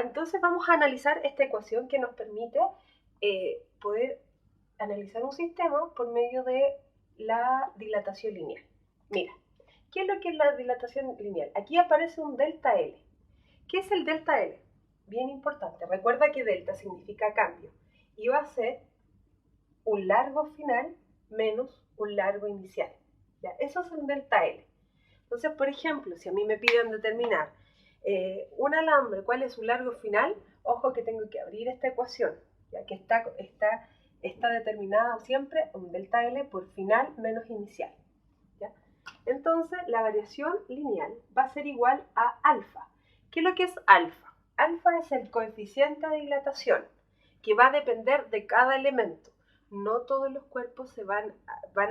Entonces vamos a analizar esta ecuación que nos permite poder analizar un sistema por medio de la dilatación lineal. Mira, ¿qué es lo que es la dilatación lineal? Aquí aparece un delta L. ¿Qué es el delta L? Bien importante. Recuerda que delta significa cambio y va a ser un largo final menos un largo inicial. ¿Ya? Eso es un delta L. Entonces, por ejemplo, si a mí me piden determinar un alambre, cuál es su largo final, ojo que tengo que abrir esta ecuación, ya que está determinada siempre un delta L por final menos inicial. ¿Ya? Entonces, la variación lineal va a ser igual a alfa. ¿Qué es lo que es alfa? Alfa es el coeficiente de dilatación, que va a depender de cada elemento. No todos los cuerpos van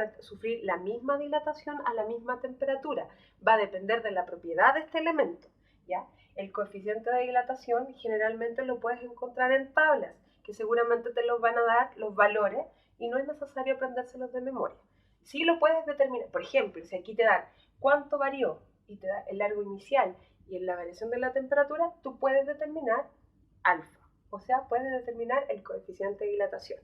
a sufrir la misma dilatación a la misma temperatura. Va a depender de la propiedad de este elemento. ¿Ya? El coeficiente de dilatación generalmente lo puedes encontrar en tablas, que seguramente te los van a dar los valores y no es necesario aprendérselos de memoria. Sí lo puedes determinar. Por ejemplo, si aquí te dan cuánto varió y te da el largo inicial y en la variación de la temperatura, tú puedes determinar alfa. O sea, puedes determinar el coeficiente de dilatación.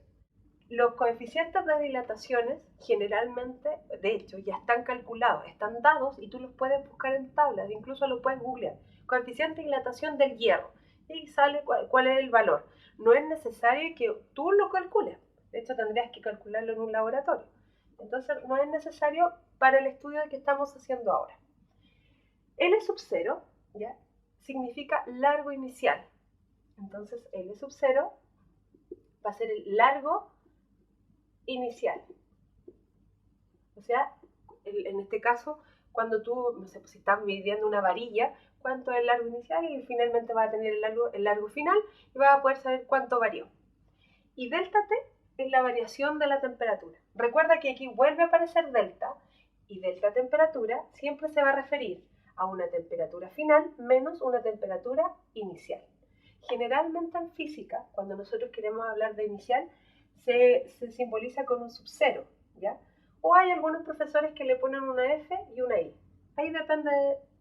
Los coeficientes de dilataciones generalmente, de hecho, ya están calculados, están dados y tú los puedes buscar en tablas, incluso lo puedes googlear. Coeficiente de dilatación del hierro y sale cuál es el valor. No es necesario que tú lo calcules, de hecho tendrías que calcularlo en un laboratorio. Entonces no es necesario para el estudio que estamos haciendo ahora. L sub 0 ¿ya? Significa largo inicial. Entonces L sub 0 va a ser el largo inicial. O sea, en este caso, cuando tú, no sé, pues si estás midiendo una varilla, cuánto es el largo inicial y finalmente vas a tener el largo final y vas a poder saber cuánto varió. Y delta T es la variación de la temperatura. Recuerda que aquí vuelve a aparecer delta y delta temperatura siempre se va a referir a una temperatura final menos una temperatura inicial. Generalmente en física, cuando nosotros queremos hablar de inicial, se simboliza con un sub-cero, ¿ya? O hay algunos profesores que le ponen una F y una I. Ahí depende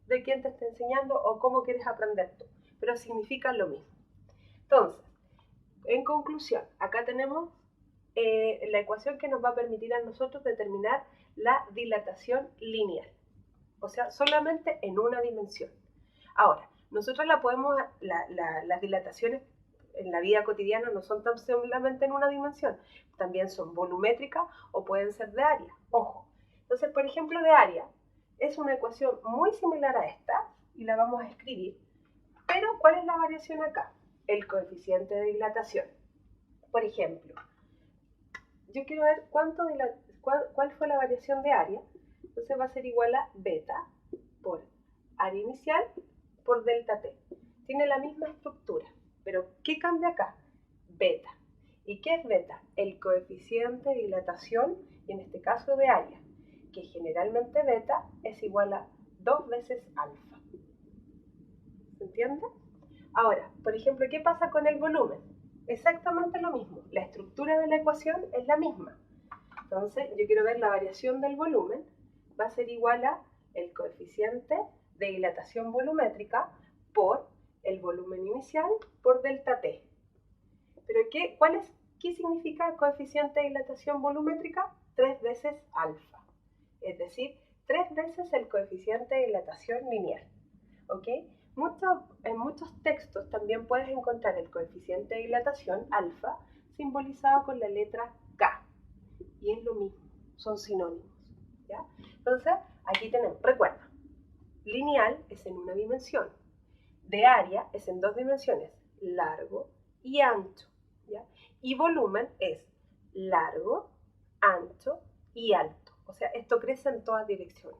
de quién te esté enseñando o cómo quieres aprender tú, pero significan lo mismo. Entonces, en conclusión, acá tenemos la ecuación que nos va a permitir a nosotros determinar la dilatación lineal, o sea, solamente en una dimensión. Ahora, nosotros las dilataciones en la vida cotidiana no son tan solamente en una dimensión, también son volumétricas o pueden ser de área. Ojo, entonces, por ejemplo, de área es una ecuación muy similar a esta y la vamos a escribir, pero ¿cuál es la variación acá? El coeficiente de dilatación. Por ejemplo, yo quiero ver cuál fue la variación de área, entonces va a ser igual a beta por área inicial por delta T. Tiene la misma estructura, pero ¿qué cambia acá? Beta. ¿Y qué es beta? El coeficiente de dilatación, en este caso de área, que generalmente beta es igual a 2 veces alfa. ¿Se entiende? Ahora, por ejemplo, ¿qué pasa con el volumen? Exactamente lo mismo. La estructura de la ecuación es la misma. Entonces, yo quiero ver la variación del volumen. Va a ser igual a el coeficiente de dilatación volumétrica por el volumen inicial por delta T. ¿Pero qué significa coeficiente de dilatación volumétrica? 3 veces alfa. Es decir, 3 veces el coeficiente de dilatación lineal. ¿Ok? En muchos textos también puedes encontrar el coeficiente de dilatación alfa simbolizado con la letra K. Y es lo mismo, son sinónimos. ¿Ya? Entonces, aquí tenemos, recuerda, lineal es en una dimensión, de área es en 2 dimensiones, largo y ancho. ¿Ya? Y volumen es largo, ancho y alto. O sea, esto crece en todas direcciones.